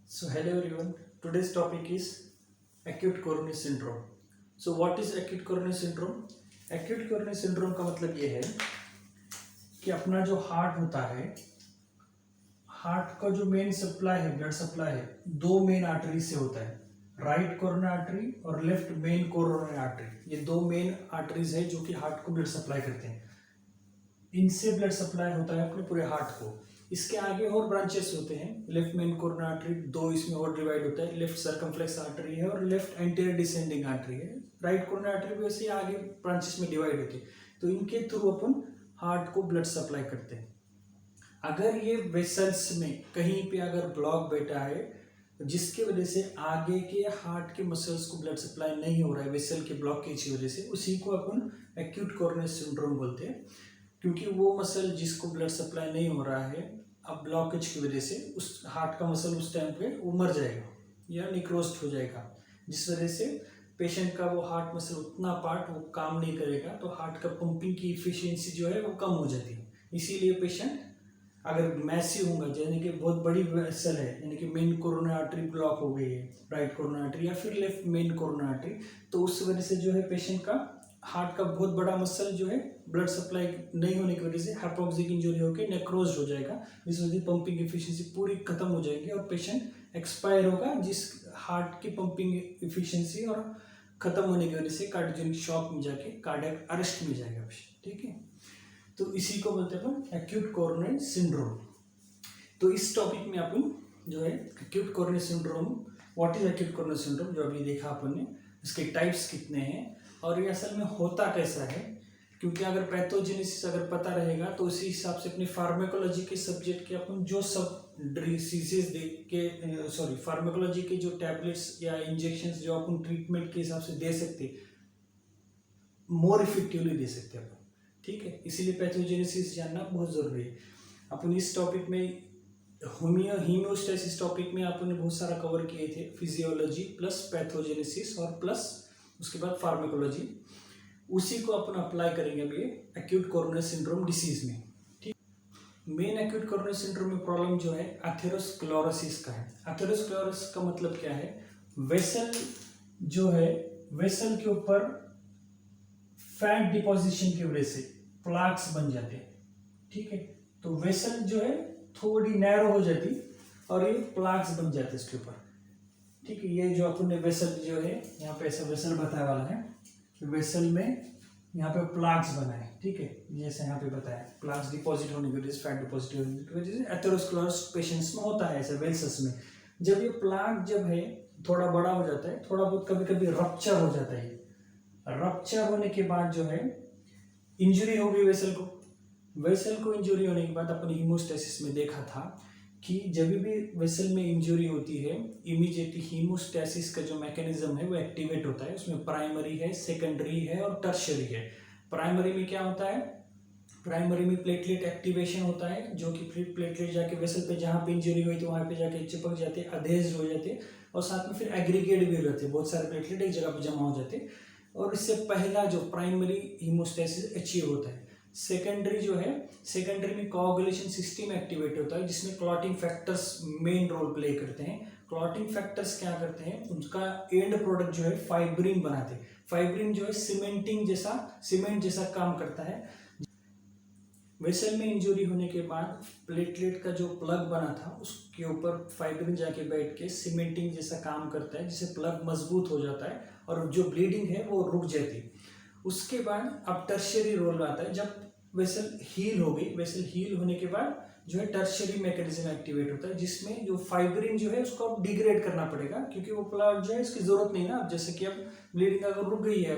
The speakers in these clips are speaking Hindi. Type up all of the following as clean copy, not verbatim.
So hello everyone. Today's topic is acute coronary syndrome. So what is acute coronary syndrome? Acute coronary syndrome का मतलब ये है कि अपना जो हार्ट होता है, हार्ट का जो मेन सप्लाई है, ब्लड सप्लाई है, दो मेन आर्टरी से होता है, राइट कोरोनरी आर्टरी और लेफ्ट मेन कोरोनरी आर्टरी। ये दो मेन आर्टरीज है जो कि हार्ट को ब्लड सप्लाई करते हैं। इनसे ब्लड सप्लाई होता है अपने पूरे हार्ट को। इसके आगे और ब्रांचेस होते हैं। लेफ्ट मेन कोरोनरी आर्टरी दो इसमें और डिवाइड होता है, लेफ्ट सर्कमफ्लेक्स आर्टरी है और लेफ्ट एंटीरियर डिसेंडिंग आर्टरी है। राइट कोरोनरी आर्टरी भी वैसे आगे ब्रांचेस में डिवाइड होती है। तो इनके थ्रू अपन हार्ट को ब्लड सप्लाई करते हैं। अगर ये वेसल्स में कहीं पे अगर ब्लॉक बैठा है जिसकी वजह से आगे के हार्ट के मसल्स को ब्लड सप्लाई नहीं हो रहा है, वेसल के ब्लॉकेज की वजह से, उसी को अपन एक्यूट कोरोनरी सिंड्रोम बोलते हैं। क्योंकि वो मसल जिसको ब्लड सप्लाई नहीं हो रहा है, अब ब्लॉकेज की वजह से उस हार्ट का मसल उस टाइम पे वो मर जाएगा या निक्रोस्ड हो जाएगा, जिस वजह से पेशेंट का वो हार्ट मसल उतना पार्ट वो काम नहीं करेगा, तो हार्ट का पंपिंग की इफिशियंसी जो है वो कम हो जाती है। इसीलिए पेशेंट अगर मैसिव होगा, यानी कि बहुत बड़ी वेसल है, यानी कि मेन कोरोनरी आर्टरी ब्लॉक हो गई है, राइट कोरोनरी आर्टरी या फिर लेफ्ट मेन कोरोनरी आर्टरी, तो उस वजह से जो है पेशेंट का हार्ट का बहुत बड़ा मसल जो है ब्लड सप्लाई नहीं होने की वजह से हाइपोक्सिक इंजरी होकर नेक्रोज हो जाएगा, जिस वजह से पंपिंग एफिशिएंसी पूरी खत्म हो जाएगी और पेशेंट एक्सपायर होगा, जिस हार्ट की पंपिंग एफिशिएंसी और खत्म होने की वजह से कार्डियोजेनिक शॉक में जाके कार्डियक अरेस्ट में जाएगा पेशेंट। ठीक है, तो इसी को बोलते हैं अपन एक्यूट कोरोनरी सिंड्रोम। तो इस टॉपिक में अपन जो है acute coronary syndrome, what is acute coronary syndrome, जो अभी देखा अपन ने, इसके टाइप्स कितने हैं और ये असल में होता कैसा है। क्योंकि अगर पैथोजेनेसिस अगर पता रहेगा तो उसी हिसाब से अपनी फार्मेकोलॉजी के सब्जेक्ट के अपन जो सब डिसीजेज देख के फार्मेकोलॉजी के जो टैबलेट्स या इंजेक्शंस जो अपन ट्रीटमेंट के हिसाब से दे सकते, मोर इफेक्टिवली दे सकते अपन। ठीक है, इसीलिए पैथोजेनेसिस जानना बहुत जरूरी है। अपन इस टॉपिक में हीमोस्टेसिस टॉपिक में आपने बहुत सारा कवर किए थे, फिजियोलॉजी प्लस पैथोजेनेसिस और प्लस उसके बाद फार्मेकोलॉजी। उसी को अपन अप्लाई करेंगे अभी एक्यूट कोरोनरी सिंड्रोम डिसीज में। ठीक, मेन एक्यूट कोरोनरी सिंड्रोम में प्रॉब्लम जो है एथेरोस्क्लेरोसिस का है। एथेरोस्क्लेरोसिस का मतलब क्या है, वेसल जो है, वेसल के ऊपर फैट डिपोजिशन की वजह से प्लाक्स बन जाते हैं। ठीक है, तो वेसल जो है थोड़ी नैरो हो जाती और ये प्लाक्स बन जाते इसके ऊपर। ठीक है, ये जो अपन ने वेसल जो है यहाँ पे ऐसा वेसल बताया वाला है, वेसल में यहाँ पे प्लाक्स बना है। ठीक है, जैसे यहाँ पे बताया प्लाक्स डिपॉजिट होने की वजह से, फैट डिपॉजिट होने की वजह से एथेरोस्क्लेरोसिस पेशेंट्स में होता है ऐसे वेल्स में। जब ये प्लाक जब है थोड़ा बड़ा हो जाता है, थोड़ा बहुत कभी कभी रप्चर हो जाता है। रप्चर होने के बाद जो है इंजरी हो गई वेसल को। वेसल को इंजरी होने के बाद अपन हीमोस्टेसिस में देखा था कि जब भी वेसल में इंजरी होती है, इमीडिएटली हीमोस्टेसिस का जो मैकेनिज्म है वो एक्टिवेट होता है। उसमें प्राइमरी है, सेकेंडरी है और टर्शियरी है। प्राइमरी में क्या होता है, प्राइमरी में प्लेटलेट एक्टिवेशन होता है, जो कि प्लेटलेट जाके वेसल पे जहाँ पे इंजरी हुई तो वहाँ पे जाके चिपक जाते, अधेज हो जाते और साथ में फिर एग्रीगेट भी हो जाते, बहुत सारे प्लेटलेट एक जगह पे जमा हो जाते। और इससे पहला जो प्राइमरी हीमोस्टेसिस अचीव होता है। सेकेंडरी जो है, सेकेंडरी में कोआगुलेशन सिस्टम एक्टिवेट होता है, जिसमें clotting factors main role play करते हैं। क्लॉटिंग फैक्टर्स क्या करते हैं, उनका एंड प्रोडक्ट जो है फाइब्रिन बनाते हैं। फाइब्रिन जो है सीमेंट जैसा काम करता है। वेसल में इंजरी होने के बाद प्लेटलेट का जो प्लग बना था उसके ऊपर फाइब्रिन जाके बैठ के सीमेंटिंग जैसा काम करता है, जिससे प्लग मजबूत हो जाता है और जो ब्लीडिंग है वो रुक जाती है। उसके बाद अब टर्शियरी रोल आता है, जब वेसल हील हो गई, वेसल हील होने के बाद जो है टर्शियरी मैकेनिज्म एक्टिवेट होता है, जिसमें जो फाइब्रिन जो है उसको अब डिग्रेड करना पड़ेगा, क्योंकि वो प्लग जो है इसकी जरूरत नहीं ना। अब जैसे कि अब ब्लीडिंग अगर रुक गई है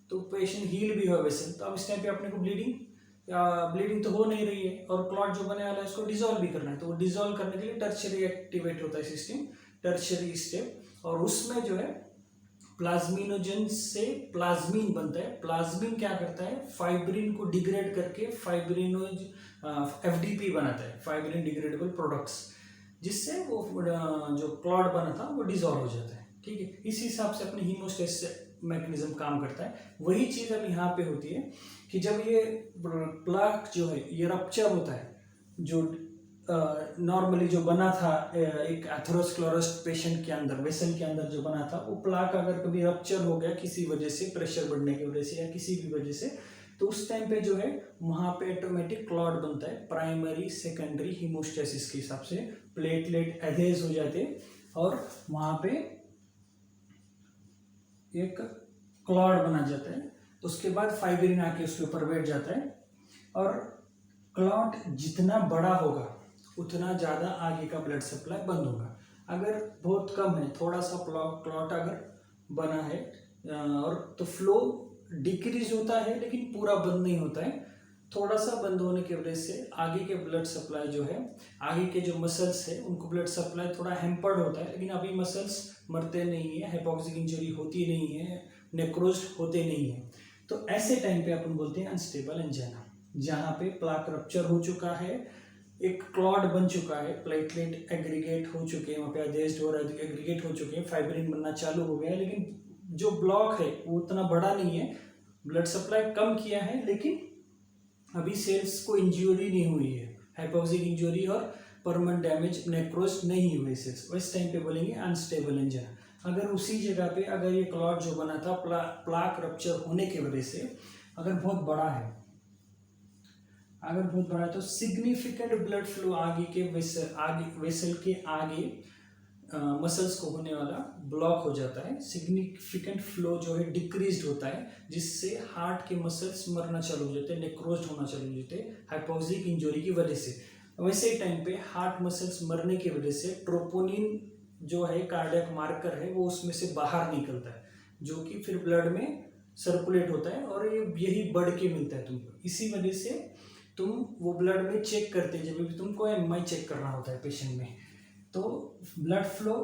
तो पेशेंट हील भी हो वेसल, तो अब इस टाइम पे अपने को ब्लीडिंग तो हो नहीं रही है और क्लॉट जो बने वाला है उसको डिसॉल्व भी करना है। तो वो डिसॉल्व करने के लिए टर्शियरी एक्टिवेट होता है सिस्टम, टर्शियरी स्टेप। और उसमें जो है प्लाज्मिनोजन से प्लाज्मीन बनता है। प्लाज्मीन क्या करता है, फाइब्रिन को डिग्रेड करके फाइब्रिनोज एफडीपी बनाता है, फाइब्रिन डिग्रेडेबल प्रोडक्ट्स, जिससे वो जो क्लॉट बना था वो डिसॉल्व हो जाता है। ठीक है, इस हिसाब से अपने हीमोस्टेसिस मैकेनिज्म काम करता है। वही चीज अब यहाँ पे होती है कि जब ये प्लाक जो है ये रप्चर होता है, जो नॉर्मली जो बना था एक एथेरोस्क्लेरोसिस पेशेंट के अंदर, वेसल के अंदर जो बना था, वो प्लाक अगर कभी रप्चर हो गया किसी वजह से, प्रेशर बढ़ने की वजह से या किसी भी वजह से, तो उस टाइम पे जो है वहाँ पे ऑटोमेटिक क्लॉट बनता है प्राइमरी सेकेंडरी हीमोस्टेसिस के हिसाब से, प्लेटलेट एडेज हो जाते हैं और वहाँ पे एक क्लॉट बना जाता है। उसके बाद फाइब्रिन आके उसके ऊपर बैठ जाता है और क्लॉट जितना बड़ा होगा उतना ज़्यादा आगे का ब्लड सप्लाई बंद होगा। अगर बहुत कम है, थोड़ा सा क्लॉट अगर बना है और तो फ्लो डिक्रीज होता है लेकिन पूरा बंद नहीं होता है। थोड़ा सा बंद होने की वजह से आगे के ब्लड सप्लाई जो है, आगे के जो मसल्स है उनको ब्लड सप्लाई थोड़ा हैम्पर्ड होता है, लेकिन अभी मसल्स मरते नहीं है, हाइपोक्सिक इंजरी होती नहीं है, नेक्रोज होते नहीं है। तो ऐसे टाइम पे अपन बोलते हैं अनस्टेबल एंजाइना, जहाँ पे प्लाक रप्चर हो चुका है, एक क्लॉट बन चुका है, प्लेटलेट एग्रीगेट हो चुके हैं, वहाँ पे अधेस्ट और एग्रीगेट हो चुके हैं, फाइब्रिन बनना चालू हो गया है, लेकिन जो ब्लॉक है वो उतना बड़ा नहीं है, ब्लड सप्लाई कम किया है, लेकिन अभी सेल्स को इंजरी नहीं हुई है, हाइपोक्सिक इंजरी और परमानेंट डैमेज नेक्रोज नहीं हुए सेल्स। इस टाइम पे बोलेंगे अनस्टेबल एंजाइना। अगर उसी जगह पे अगर ये क्लॉट जो बना था प्लाक रप्चर होने की वजह से अगर बहुत बड़ा है, तो सिग्निफिकेंट ब्लड फ्लो आगे के वेसल के आगे मसल्स को होने वाला ब्लॉक हो जाता है, सिग्निफिकेंट फ्लो जो है डिक्रीज होता है, जिससे हार्ट के मसल्स मरना चालू हो जाते हैं, नेक्रोज होना चालू हो जाते हैं हाइपोक्सिक इंजरी की वजह से। वैसे टाइम पे हार्ट मसल्स मरने की वजह से ट्रोपोनिन जो है कार्डियक मार्कर है वो उसमें से बाहर निकलता है, जो कि फिर ब्लड में सर्कुलेट होता है और यही बढ़ के मिलता है तुमको। इसी वजह से तुम वो ब्लड में चेक करते हैं, जब भी तुमको एमआई चेक करना होता है पेशेंट में, तो ब्लड फ्लो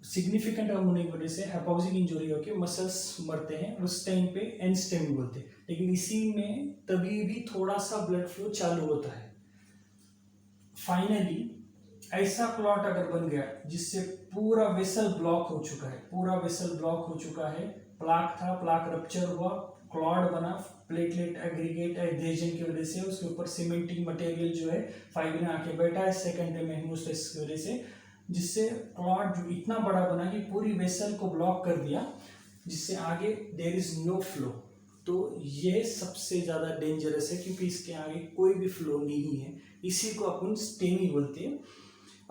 सिग्निफिकेंट होने की वजह से हाइपोक्सिक इंजरी होकर मसल्स मरते हैं, उस टाइम पे एनस्टेमी बोलते हैं। लेकिन इसी में तभी भी थोड़ा सा ब्लड फ्लो चालू होता है। फाइनली ऐसा क्लॉट अगर बन गया जिससे पूरा वेसल ब्लॉक हो चुका है, प्लाक था, प्लाक रप्चर हुआ, क्लॉट बना, प्लेटलेट एग्रीगेट एडेशन की वजह से उसके ऊपर सीमेंटिंग मटेरियल जो है फाइब्रिन आके बैठा है सेकेंडरी में हीमोस्टेसिस की वजह से, जिससे क्लॉट जो इतना बड़ा बना कि पूरी वेसल को ब्लॉक कर दिया, जिससे आगे देयर इज नो फ्लो। तो ये सबसे ज़्यादा डेंजरस है क्योंकि इसके आगे कोई भी फ्लो नहीं है, इसी को अपन स्टेमी बोलते हैं।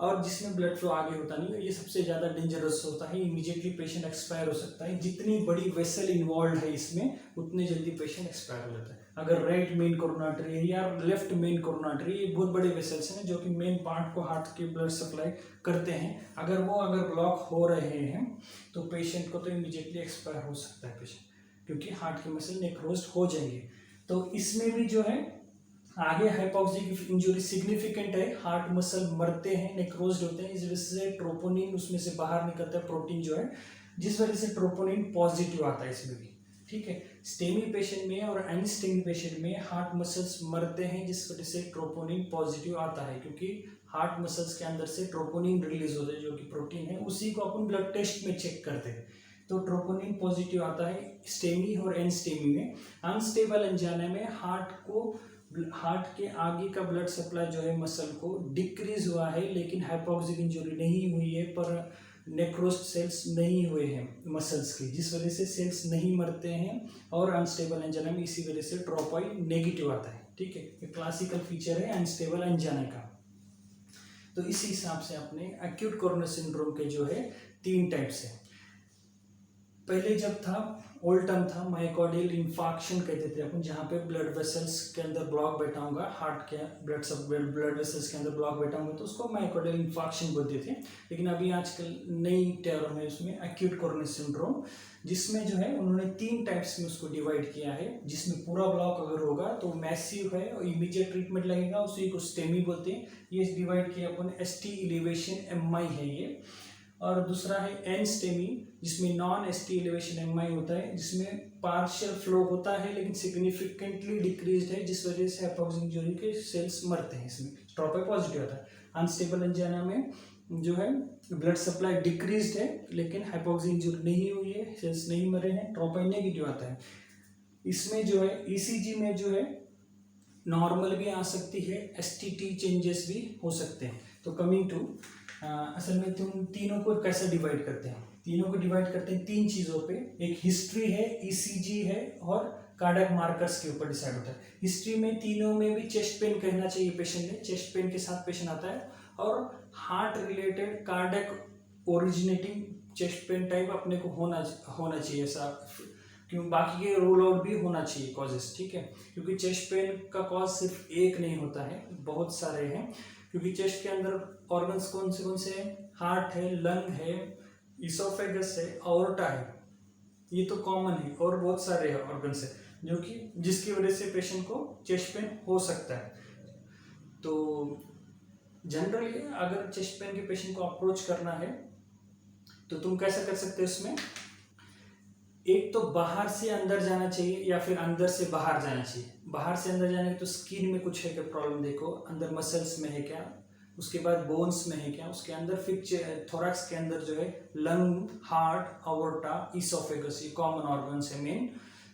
और जिसमें ब्लड फ्लो आगे होता नहीं है, ये सबसे ज़्यादा डेंजरस होता है, इमीडिएटली पेशेंट एक्सपायर हो सकता है। जितनी बड़ी वेसल इन्वॉल्व है इसमें उतने जल्दी पेशेंट एक्सपायर हो जाता है। अगर राइट मेन कोरोनरी या लेफ्ट मेन कोरोनरी, ये बहुत बड़े वेसल्स हैं जो कि मेन पार्ट को हार्ट की ब्लड सप्लाई करते हैं, अगर ब्लॉक हो रहे हैं तो पेशेंट को तो इमीडिएटली एक्सपायर हो सकता है पेशेंट, क्योंकि हार्ट के मसल नेक्रोज हो जाएंगे। तो इसमें भी जो है आगे हाइपोक्सिक इंजरी सिग्निफिकेंट है, हार्ट मसल मरते हैं, नेक्रोज होते हैं, इस वजह से ट्रोपोनिन उसमें से बाहर निकलता है, प्रोटीन जो है, जिस वजह से ट्रोपोनिन पॉजिटिव आता है इसमें भी। ठीक है, स्टेमी पेशेंट में और अनस्टेमी पेशेंट में हार्ट मसल्स मरते हैं, जिस वजह से ट्रोपोनिन पॉजिटिव आता है, क्योंकि हार्ट मसल्स के अंदर से ट्रोपोनिन रिलीज होता है जो कि प्रोटीन है, उसी को अपन ब्लड टेस्ट में चेक करते हैं, तो ट्रोपोनिन पॉजिटिव आता है स्टेमी और एनस्टेमी में। अनस्टेबल एंजाइना में हार्ट के आगे का ब्लड सप्लाई जो है मसल को डिक्रीज हुआ है, लेकिन हाइपोक्सिक इंजरी नहीं हुई है, पर नेक्रोज सेल्स नहीं हुए हैं मसल्स के, जिस वजह से सेल्स नहीं मरते हैं, और अनस्टेबल एंजाइना में इसी वजह से ट्रोपोई नेगेटिव आता है। ठीक है, ये क्लासिकल फीचर है अनस्टेबल एंजाइना का। तो इसी हिसाब से अपने एक्यूट कोरोनरी सिंड्रोम के जो है 3 टाइप्स है। पहले जब था ओल्ड टर्म था मायोकार्डियल इंफार्क्शन कहते थे अपन, जहाँ पे ब्लड वेसल्स के अंदर ब्लॉक बैठा होगा, हार्ट के ब्लड वेसल्स के अंदर ब्लॉक बैठा होगा, तो उसको मायोकार्डियल इंफार्क्शन बोलते थे। लेकिन अभी आजकल नई टर्म है उसमें एक्यूट कोरोनरी सिंड्रोम, जिसमें जो है उन्होंने 3 टाइप्स में उसको डिवाइड किया है, जिसमें पूरा ब्लॉक अगर होगा तो मैसिव है और इमीडिएट ट्रीटमेंट लगेगा, उसी को स्टेमी बोलते हैं। ये डिवाइड किया अपन ST एलिवेशन MI है ये, और दूसरा है एन स्टेमी, जिसमें नॉन ST एलिवेशन MI होता है, जिसमें पार्शियल फ्लो होता है लेकिन सिग्निफिकेंटली डिक्रीज्ड है, जिस वजह से हाइपोक्सिक इंजरी के सेल्स मरते हैं, इसमें ट्रोपोई पॉजिटिव आता है। अनस्टेबल एंजाइना में जो है ब्लड सप्लाई डिक्रीज्ड है लेकिन हाइपोक्सिक इंजरी नहीं हुई है, सेल्स नहीं मरे हैं, ट्रोपोई नेगेटिव आता है। इसमें जो है ECG में जो है नॉर्मल भी आ सकती है, एसटीटी चेंजेस भी हो सकते हैं। तो कमिंग टू असल में तुम तीनों को कैसे डिवाइड करते हैं? तीनों को डिवाइड करते हैं तीन चीज़ों पे। एक हिस्ट्री है, ईसीजी है और कार्डियक मार्कर्स के ऊपर डिसाइड होता है। हिस्ट्री में तीनों में भी चेस्ट पेन कहना चाहिए पेशेंट ने, चेस्ट पेन के साथ पेशेंट आता है, और heart related cardiac originating chest pain type अपने को होना चाहिए ऐसा, क्यों बाकी के रोल आउट भी होना चाहिए कॉजेस, ठीक है। क्योंकि चेस्ट पेन का कॉज सिर्फ एक नहीं होता है, बहुत सारे हैं। क्योंकि चेस्ट के अंदर ऑर्गन्स कौन से हैं? हार्ट है, लंग है, इसोफेगस है, aorta है, ये तो कॉमन है, और बहुत सारे ऑर्गन्स है जो कि जिसकी वजह से पेशेंट को चेस्ट पेन हो सकता है। तो जनरली अगर चेस्ट पेन के पेशेंट को अप्रोच करना है तो तुम कैसे कर सकते हो इसमें? एक तो बाहर से अंदर जाना चाहिए या फिर अंदर से बाहर जाना चाहिए। बाहर से अंदर जाने की तो स्किन में कुछ है क्या प्रॉब्लम देखो, अंदर मसल्स में है क्या, उसके बाद बोन्स में है क्या, उसके अंदर फिर थोरैक्स के अंदर जो है लंग, हार्ट, अवोर्टा, इसोफेगस, ये कॉमन ऑर्गन्स है मेन।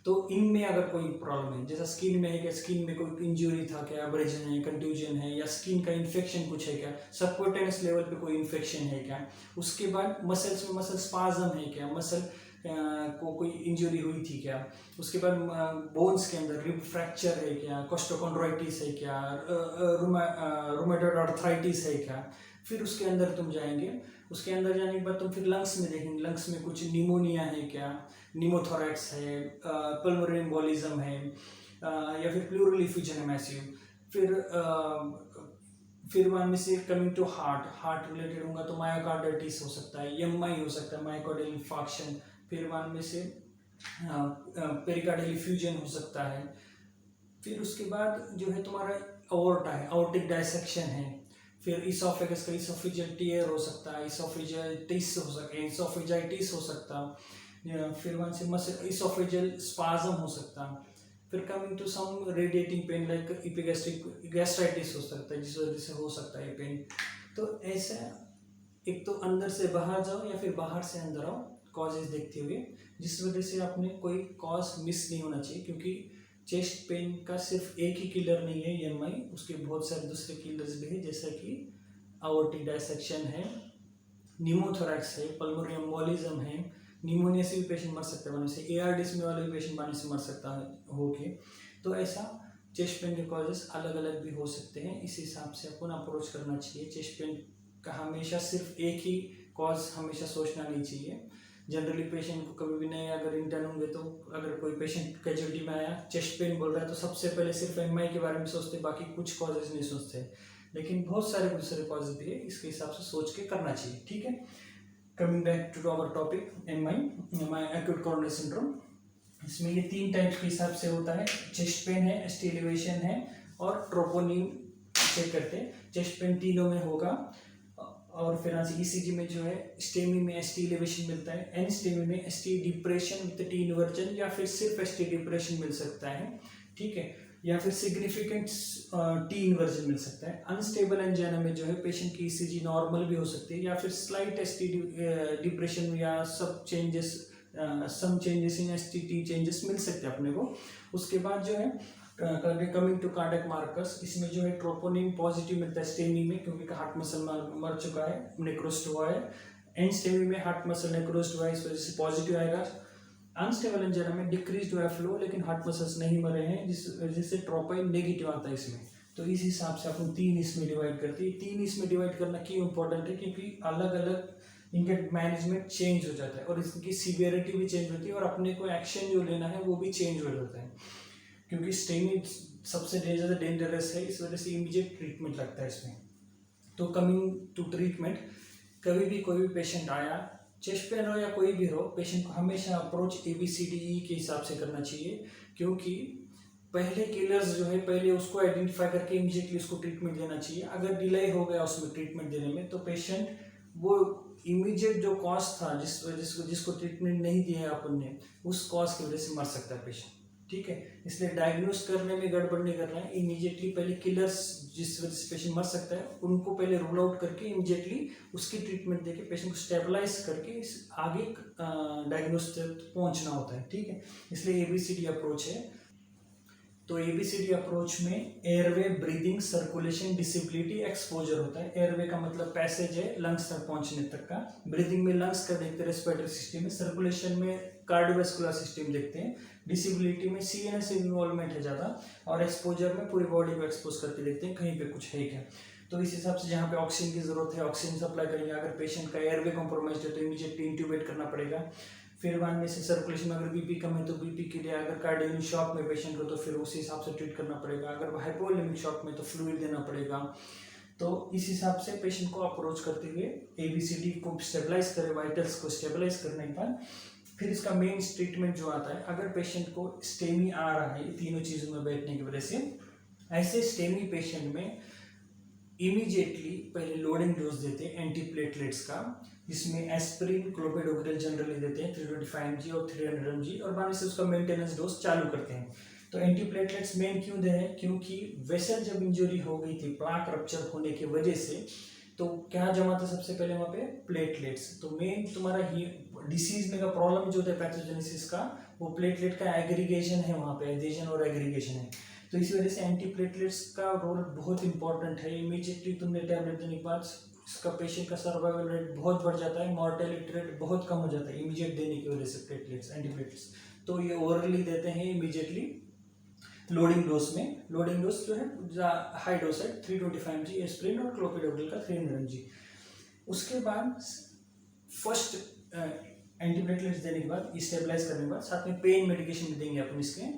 तो इनमें अगर कोई प्रॉब्लम है, जैसा स्किन में है क्या, स्किन में कोई इंजरी था क्या, एब्रेजन है, कंट्यूजन है, या स्किन का इन्फेक्शन कुछ है क्या, सबक्यूटेनियस लेवल पे कोई इन्फेक्शन है क्या। उसके बाद मसल्स में मसल स्पाज्म है क्या, मसल को कोई इंजरी हुई थी क्या। उसके बाद बोन्स के अंदर रिब फ्रैक्चर है क्या, कोस्टोकॉन्ड्राइटिस है क्या, रुमेटॉइड आर्थराइटिस है क्या। फिर उसके अंदर तुम जाएंगे, उसके अंदर जाने के बाद तुम फिर लंग्स में देखेंगे, लंग्स में कुछ निमोनिया है क्या, निमोथोरैक्स है, पल्मोनरी एम्बोलिज्म है, या फिर प्लूरल इफ्यूजन है मैसिव। फिर वहाँ में से कमिंग टू हार्ट रिलेटेड होगा तो मायोकार्डाइटिस हो सकता है, एमआई हो सकता है, मायोकार्डियल इंफार्क्शन। फिर वहाँ में से पेरिकार्डियल इफ्यूजन हो सकता है। फिर उसके बाद जो है तुम्हारा अओर्टा है, अओर्टिक डायसेक्शन है। फिर इसोफेगस का इसोफेजियल टियर हो सकता है, इसोफेजाइटिस हो सकता है, इसोफेजाइटिस हो सकता है। फिर वहाँ से मसल इसोफेजियल स्पाज्म हो सकता है। फिर coming to some radiating pain like epigastric gastritis हो सकता है, जिस वजह से हो सकता है पेन। तो ऐसा एक तो अंदर से बाहर जाओ या फिर बाहर से अंदर आओ कॉजेज देखते हुए, जिस वजह से आपने कोई कॉज मिस नहीं होना चाहिए। क्योंकि चेस्ट पेन का सिर्फ एक ही किलर नहीं है एमआई, उसके बहुत सारे दूसरे किलर्स भी है, जैसा कि अओर्टिक डायसेक्शन है, निमोथोरैक्स है, पल्मोनरी एम्बोलिज्म है, निमोनिया से भी पेशेंट मर सकता है बनने से, एआरडीएस में वाले भी पेशेंट बनने से मर सकता है होके। तो ऐसा चेस्ट पेन के कॉजेस अलग अलग भी हो सकते हैं, इस हिसाब से अपन अप्रोच करना चाहिए। चेस्ट पेन का हमेशा सिर्फ एक ही कॉज हमेशा सोचना नहीं चाहिए। जनरली पेशेंट को कभी भी नहीं, अगर इंटर्न होंगे तो अगर कोई पेशेंट कैजुअलिटी में आया चेस्ट पेन बोल रहा है तो सबसे पहले सिर्फ एमआई के बारे में सोचते, बाकी कुछ कॉजेज नहीं सोचते। लेकिन बहुत सारे दूसरे कॉजेज भी है, इसके हिसाब से सोच के करना चाहिए, ठीक है। Coming back to our topic MI acute coronary syndrome. इसमें ये तीन टाइप्स के हिसाब से होता है, चेस्ट पेन है, एसटी एलिवेशन है, और ट्रोपोनिन चेक करते हैं। चेस्ट पेन तीनों में होगा। और फिर ईसीजी में जो है स्टेमी में एसटी एलिवेशन मिलता है, एन स्टेमी में ST depression with T inversion, या फिर सिर्फ एसटी डिप्रेशन मिल सकता है, ठीक है, या फिर सिग्निफिकेंट टी इन्वर्जन मिल सकता है। अनस्टेबल एंजाइना में जो है पेशेंट की ईसीजी नॉर्मल भी हो सकती है, या फिर स्लाइट एसटी डिप्रेशन या सब changes some changes in STT changes मिल सकते हैं अपने को। उसके बाद जो है कमिंग टू कार्डियक मार्कर्स, इसमें जो है ट्रोपोनिन पॉजिटिव मिलता है स्टेमी में, क्योंकि हार्ट मसल मर चुका है, नेक्रोस्ट हुआ है। एन स्टेमी में हार्ट मसल नेक्रोस्ट हुआ है, इस वजह से पॉजिटिव आएगा। अनस्टेबल एंजाइना में डिक्रीज हुआ है फ्लो, लेकिन हार्ट मसल्स नहीं मरे हैं, जिस वजह से ट्रोपोइन नेगेटिव आता है इसमें। तो इस हिसाब से अपन तीन इसमें डिवाइड करते हैं। तीन इसमें डिवाइड करना क्यों इंपॉर्टेंट है? क्योंकि अलग अलग इनका मैनेजमेंट चेंज हो जाता है, और इसकी सीवियरिटी भी चेंज होती है, और अपने को एक्शन जो लेना है वो भी चेंज हो जाता है। क्योंकि स्टेमी सबसे ज़्यादा डेंजरस है, इस वजह से इमीडिएट ट्रीटमेंट लगता है इसमें। तो कमिंग टू ट्रीटमेंट, कभी भी कोई भी पेशेंट आया, चेस्ट पेन हो या कोई भी हो, पेशेंट को हमेशा अप्रोच ABCDE के हिसाब से करना चाहिए। क्योंकि पहले किलर्स जो है पहले उसको आइडेंटिफाई करके इमीडिएटली उसको ट्रीटमेंट देना चाहिए। अगर डिले हो गया उसमें ट्रीटमेंट देने में, तो पेशेंट वो इमीडिएट जो कॉज था जिसको ट्रीटमेंट नहीं दिया अपन ने, उस कॉज की वजह से मर सकता है पेशेंट, ठीक है। इसलिए डायग्नोस करने में गड़बड़ नहीं करना है, इमीडिएटली पहले किलर्स जिस वजह से पेशेंट मर सकता है उनको पहले रूल आउट करके इमीडिएटली उसकी ट्रीटमेंट देके पेशेंट को स्टेबलाइज करके आगे डायग्नोस तक पहुंचना होता है, ठीक है। इसलिए ABCD अप्रोच है। तो एबीसीडी अप्रोच में airway, breathing, circulation, disability, exposure होता है। एयरवे का मतलब पैसेज है लंग्स तक पहुंचने तक का, ब्रीदिंग में लंग्स का देखते हैं, रेस्पिरेटरी सिस्टम में, सर्कुलेशन में कार्डियोवास्कुलर सिस्टम देखते हैं, डिसेबिलिटी में सीएनएस इन्वॉल्वमेंट है ज़्यादा, और एक्सपोजर में पूरी बॉडी को एक्सपोज करके देखते हैं कहीं पे कुछ है क्या। तो इस हिसाब से जहाँ पे ऑक्सीजन की जरूरत है ऑक्सीजन सप्लाई करेंगे। अगर पेशेंट का एयरवे कॉम्प्रोमाइज है तो इमीडिएटली इंट्यूबेट करना पड़ेगा। फिर बाद में से सर्कुलेशन में अगर बीपी कम है तो बीपी के लिए, अगर कार्डियोनिक शॉक में पेशेंट को तो फिर उसी हिसाब से ट्रीट करना पड़ेगा। अगर हाइपोवोलेमिक शॉक में तो फ्लूइड देना पड़ेगा। तो इस हिसाब से पेशेंट को अप्रोच करते हुए एबीसीडी को स्टेबलाइज करें, वाइटल्स को स्टेबलाइज करने के बाद फिर इसका मेन ट्रीटमेंट जो आता है, अगर पेशेंट को स्टेमी आ रहा है तीनों चीज़ों में बैठने की वजह से, ऐसे स्टेमी पेशेंट में इमीडिएटली पहले लोडिंग डोज देते हैं एंटीप्लेटलेट्स का, जिसमें एस्पिरिन, क्लोपिडोग्रेल जनरली देते हैं 325 mg और 300 mg, और बाद से उसका मेंटेनेंस डोज चालू करते हैं। तो एंटीप्लेटलेट्स मेन क्यों दे हैं? क्योंकि वेसल जब इंजरी हो गई थी प्लाक रप्चर होने की वजह से, तो क्या जमा था सबसे पहले वहाँ पे? प्लेटलेट्स। तो मेन तुम्हारा ही डिसीज में का प्रॉब्लम जो होता है पैथोजेनेसिस का, वो प्लेटलेट का एग्रीगेशन है, वहाँ पे एडेशन और एग्रीगेशन है। तो इस वजह से एंटीप्लेटलेट्स का रोल बहुत इंपॉर्टेंट है। इमीडिएटली तुमने टैबलेट देने के बाद इसका पेशेंट का सर्वाइवल रेट बहुत बढ़ जाता है, मॉर्टेलिटी रेट बहुत कम हो जाता है इमीडिएट देने की वजह से प्लेटलेट्स, एंटीप्लेटलेट्स। तो ये ओरली देते हैं इमीडिएटली लोडिंग डोज में। लोडिंग डोज जो है हाई डोज है 325 mg एस्पिरिन और क्लोपिडोग्रेल का 300 mg। उसके बाद फर्स्ट एंटीप्लेटलेट्स देने के बाद, स्टेबलाइज करने के बाद, साथ में पेन मेडिकेशन भी देंगे अपन इसके,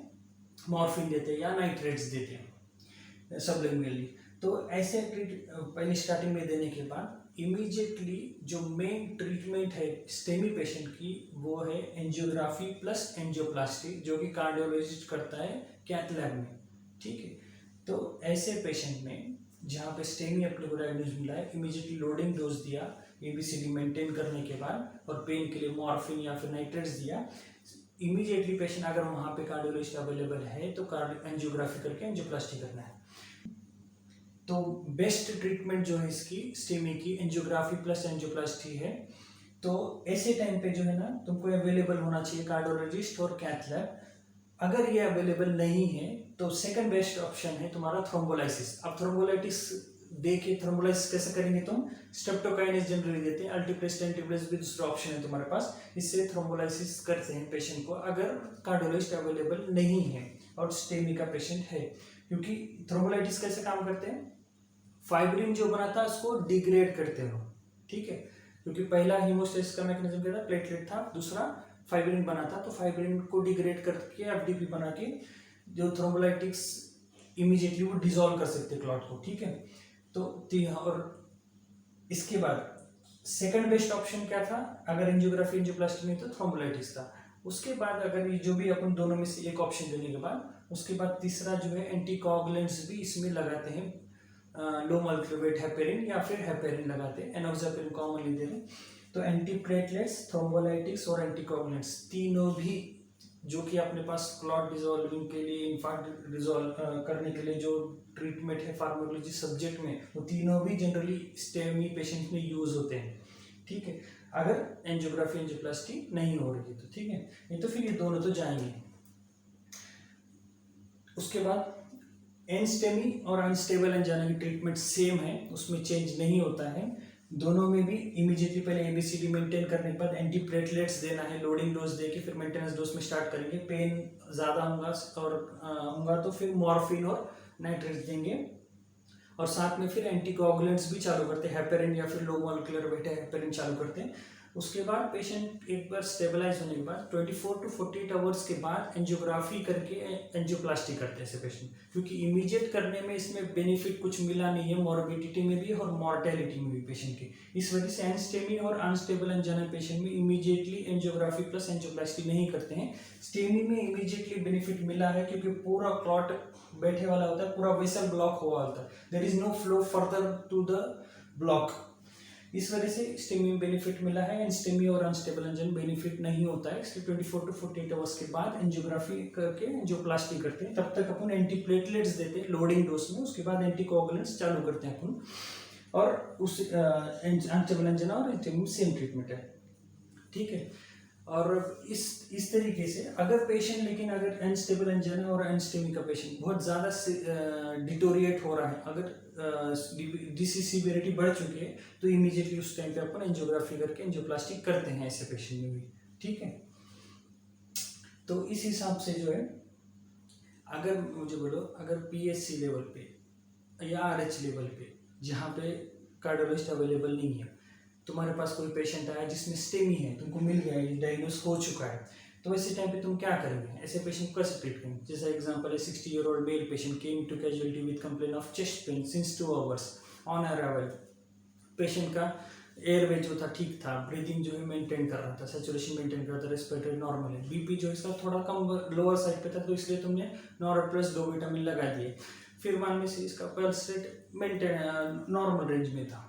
मॉर्फिन देते हैं या नाइट्रेट्स देते हैं सबलिंगुअली। तो ऐसे पहले स्टार्टिंग में देने के बाद इमीडिएटली जो मेन ट्रीटमेंट है स्टेमी पेशेंट की, वो है एंजियोग्राफी प्लस एंजियोप्लास्टी, जो कि कार्डियोलॉजिस्ट करता है कैथ लैब में। ठीक है, तो ऐसे पेशेंट में जहाँ पे स्टेमी अपने को डायग्नोज मिला है, इमीडिएटली लोडिंग डोज दिया एबीसीडी मेंटेन करने के बाद, और पेन के लिए मॉर्फिन या फिर नाइट्रेट्स दिया। इमीडिएटली पेशेंट अगर वहाँ पे कार्डियोलॉजिस्ट अवेलेबल है तो एंजियोग्राफी करके एंजियोप्लास्टी करना है। तो बेस्ट ट्रीटमेंट जो है इसकी स्टेमी की एंजियोग्राफी प्लस एंजियोप्लास्टी है। तो ऐसे टाइम पे जो है ना, तुमको अवेलेबल होना चाहिए कार्डियोलॉजिस्ट और कैथ लैब। अगर ये अवेलेबल नहीं है तो सेकंड बेस्ट ऑप्शन है तुम्हारा थ्रोम्बोलाइसिस। अब थ्रोम्बोलाइटिस देखिए, थ्रोम्बोलाइसिस कैसे करेंगे तुम? स्ट्रेप्टोकाइनेस जनरली देते हैं, अल्टीप्लेस्ट एंटीप्लेस्ट भी दूसरा ऑप्शन है तुम्हारे पास। इससे थ्रोम्बोलाइसिस करते हैं पेशेंट को अगर कार्डियोलॉजिस्ट अवेलेबल नहीं है और स्टेमी का पेशेंट है। क्योंकि थ्रोम्बोलाइटिस कैसे काम करते हैं? फाइब्रिन जो बना था उसको डिग्रेड करते हो। ठीक है, क्योंकि पहला हीमोस्टेसिस का मैकेनिज्म क्या था? प्लेटलेट था, दूसरा फाइब्रिन बना था। तो फाइब्रिन को डिग्रेड करके एफडीपी बना के जो थ्रोम्बोलाइटिक्स इमीडिएटली वो डिसॉल्व कर सकते क्लॉट को। ठीक है, तो और इसके बाद सेकंड बेस्ट ऑप्शन क्या था? अगर एंजियोग्राफी एंजियोप्लास्टी नहीं तो थ्रोम्बोलाइटिस था। उसके बाद अगर ये जो भी अपन दोनों में से एक ऑप्शन देने के बाद, उसके बाद तीसरा जो है एंटीकोगुलेंट्स भी इसमें लगाते हैं, लो मॉलिक्यूलर वेट हेपेरिन या फिर हेपेरिन लगाते हैं, एनोक्सापिरिन कॉमनली दे रहे हैं। तो एंटीप्लेटलेट्स, थ्रोम्बोलाइटिक्स और एंटीकोगुलेंट्स तीनों भी जो कि अपने पास क्लॉट डिसॉल्विंग के लिए, इन्फार्क्ट डिसॉल्व करने के लिए जो ट्रीटमेंट है फार्माकोलॉजी सब्जेक्ट में, वो तीनों भी जनरली स्टेमी पेशेंट में यूज होते हैं। ठीक है, अगर एंजियोग्राफी एंजियोप्लास्टी नहीं हो रही है तो। ठीक है, नहीं तो फिर ये दोनों तो जाएंगे। उसके बाद एनस्टेमी और अनस्टेबल एंजाइना की ट्रीटमेंट सेम है, उसमें चेंज नहीं होता है। दोनों में भी इमीडिएटली पहले एबीसीडी मेंटेन करने के बाद एंटीप्लेटलेट्स देना है, लोडिंग डोज देके फिर मेंटेनेंस डोज में स्टार्ट करेंगे। पेन ज़्यादा होगा तो फिर मॉर्फिन और नाइट्रेट्स देंगे, और साथ में फिर एंटीकोगुलेंट्स भी चालू करते हैं, हेपेरिन या फिर लो मॉलिक्यूलर वेट हेपेरिन चालू करते हैं। उसके बाद पेशेंट एक बार स्टेबलाइज होने के बाद 24 to 48 आवर्स के बाद एंजियोग्राफी करके एंजियोप्लास्टी करते हैं ऐसे पेशेंट, क्योंकि इमीडिएट करने में इसमें बेनिफिट कुछ मिला नहीं है, मॉर्बिडिटी में भी और मॉर्टेलिटी में भी पेशेंट की। इस वजह से एनस्टेमी और अनस्टेबल एंजाइना पेशेंट में इमीडिएटली एंजियोग्राफी प्लस एंजियोप्लास्टी नहीं करते हैं। स्टेमी में इमीडिएटली बेनिफिट मिला है क्योंकि पूरा क्लॉट बैठे वाला होता है, पूरा वेसल ब्लॉक हुआ होता है, there is no flow further to the block. इस वजह से स्टेमी में बेनिफिट मिला है, एनस्टेमी और अनस्टेबल एंजाइना बेनिफिट नहीं होता है। इसलिए 24 to 48 आवर्स के बाद एंजियोग्राफी करके एंजियोप्लास्टी करते हैं। तब तक अपन एंटीप्लेटलेट्स देते हैं लोडिंग डोज में, उसके बाद एंटीकोगुलेंट्स चालू करते हैं अपन, और उस अनस्टेबल एंजाइना और एनस्टेमी सेम ट्रीटमेंट है। ठीक है, और इस तरीके से अगर पेशेंट, लेकिन अगर अनस्टेबल एंजाइना और अनस्टेमी का पेशेंट बहुत ज़्यादा डिटोरिएट हो रहा है, अगर डिसीज सीवियरिटी बढ़ चुकी है, तो इमीडिएटली उस टाइम पे अपन एंजियोग्राफी करके एंजियोप्लास्टी करते हैं ऐसे पेशेंट में भी। ठीक है, तो इस हिसाब से जो है, अगर मुझे बोलो, अगर पीएचसी लेवल पे या आरएच लेवल पे जहाँ पे कार्डियोलॉजिस्ट अवेलेबल नहीं है, तुम्हारे पास कोई पेशेंट आया जिसमें स्टेमी है, तुमको मिल गया, ये डायग्नोस हो चुका है, तो ऐसे टाइम पे तुम क्या करेंगे, ऐसे पेशेंट को कैसे ट्रीट करेंगे। जैसा एग्जांपल है, 60-year-old male patient came to casualty with complain of chest pain since 2 hours on arrival. Patient का एयरवे जो था ठीक था, ब्रीदिंग जो है मेंटेन कर रहा था, सैचुरेशन मेंटेन कर रहा था, रेस्पिरेटरी नॉर्मल है, बीपी जो इसका थोड़ा कम लोअर साइड पे था, तो इसलिए तुमने नॉरप्लस डोबेटामिन लगा दिए। फिर मान में से इसका pulse rate maintain normal range में था,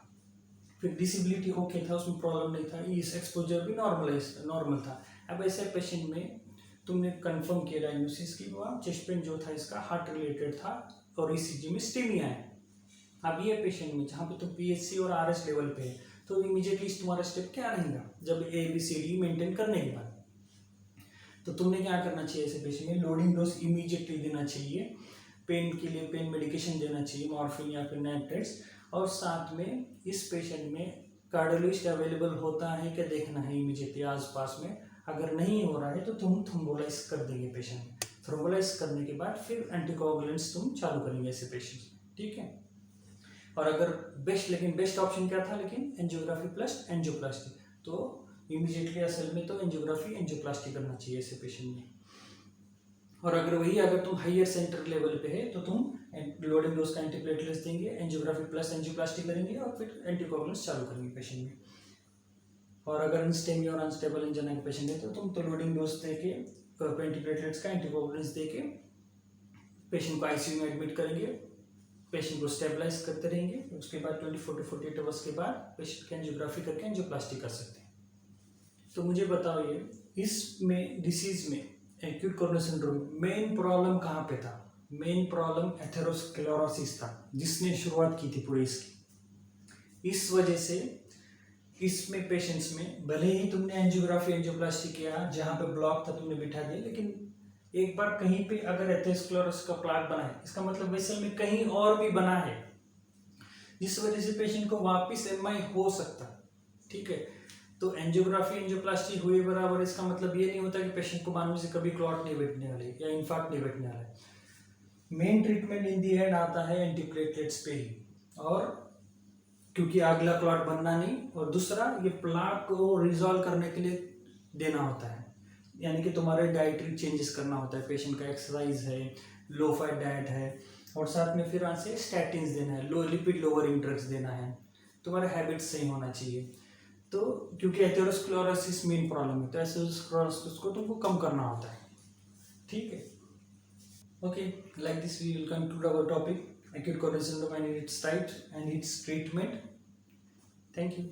फिर डिसेबिलिटी ओके था, उसमें प्रॉब्लम नहीं था, इस एक्सपोजर भी नॉर्मल था। अब ऐसे पेशेंट में तुमने कंफर्म किया डायग्नोसिस की वहाँ चेस्ट पेन जो था इसका हार्ट रिलेटेड था और ईसीजी में स्टेमिया है। अब ये पेशेंट में जहाँ पे तुम पीएचसी और आरएच लेवल पे है, तो इमीडिएटली तुम्हारा स्टेप क्या रहेगा, जब ABCD मेंटेन करने के बाद, तो तुमने क्या करना चाहिए ऐसे पेशेंट में, लोडिंग डोज इमीडिएटली देना चाहिए, पेन के लिए पेन मेडिकेशन देना चाहिए, मॉर्फिन या फिर नाइट्रेट्स, और साथ में इस पेशेंट में कार्डियोलॉजिस्ट अवेलेबल होता है क्या देखना है इमीडिएटली आसपास में। अगर नहीं हो रहा है तो तुम थ्रोम्बोलाइज कर देंगे पेशेंट, थ्रोम्बोलाइज करने के बाद फिर एंटीकोगुलेंट्स तुम चालू करेंगे ऐसे पेशेंट। ठीक है, और अगर बेस्ट ऑप्शन क्या था, लेकिन एंजियोग्राफी प्लस एंजियोप्लास्टी, तो इमीडिएटली असल में तो एंजियोग्राफी एंजियोप्लास्टी करना चाहिए ऐसे पेशेंट में। और अगर तुम हाइयर सेंटर लेवल पे है, तो तुम लोडिंग डोज का एंटीप्लेटलेट्स देंगे, एंजियोग्राफी प्लस एंजियोप्लास्टी करेंगे और फिर एंटीकोगुलेंट्स चालू करेंगे पेशेंट में। और अगर अनस्टेमी और अनस्टेबल एंजाइना के पेशेंट है, तो तुम तो लोडिंग डोज देके एंटीप्लेटलेट्स का एंटीकोगुलेंट्स देके पेशेंट को आईसीयू में एडमिट करेंगे, पेशेंट को स्टेबलाइज करते रहेंगे, उसके बाद 24 to 48 आवर्स के बाद पेशेंट की एंजियोग्राफी करके एंजियोप्लास्टी कर सकते हैं। तो मुझे बताओ, ये इसमें डिसीज में acute coronary syndrome main problem कहाँ पे था? मेन प्रॉब्लम एथेरोस्क्लेरोसिस था, जिसने शुरुआत की थी पूरी इसकी। इस वजह से इसमें पेशेंट्स में भले ही तुमने एंजियोग्राफी एंजियोप्लास्टी किया, जहाँ पे ब्लॉक था तुमने बिठा दिया, लेकिन एक बार कहीं पे अगर एथेरोस्क्लेरोसिस का प्लाक बना है, इसका मतलब वेसल में कहीं और भी बना है, जिस वजह से पेशेंट को वापस एमआई हो सकता। ठीक है, तो एंजियोग्राफी एंजियोप्लास्टी हुए बराबर इसका मतलब ये नहीं होता कि पेशेंट को बाद में से कभी क्लॉट नहीं बैठने वाले या इन्फार्क्ट नहीं बैठने वाला है। Main treatment in the and आता है एंटीप्लेटलेट्स पे ही, और क्योंकि अगला क्लॉट बनना नहीं, और दूसरा ये प्लाक को रिजॉल्व करने के लिए देना होता है, यानी कि तुम्हारे डाइटरी चेंजेस करना होता है, पेशेंट का एक्सरसाइज है, लो फैट डाइट है, और साथ में फिर यहाँ से स्टैटिन्स देना है, लो लिपिड लोअरिंग ड्रग्स देना है, तुम्हारा हैबिट सही होना चाहिए। तो क्योंकि एथेरोस्क्लेरोसिस मेन प्रॉब्लम है, तो एथेरोस्क्लेरोसिस को तुमको कम करना होता है। ठीक है, okay, like this we will conclude our topic acute coronary syndrome and its types and its treatment. Thank you.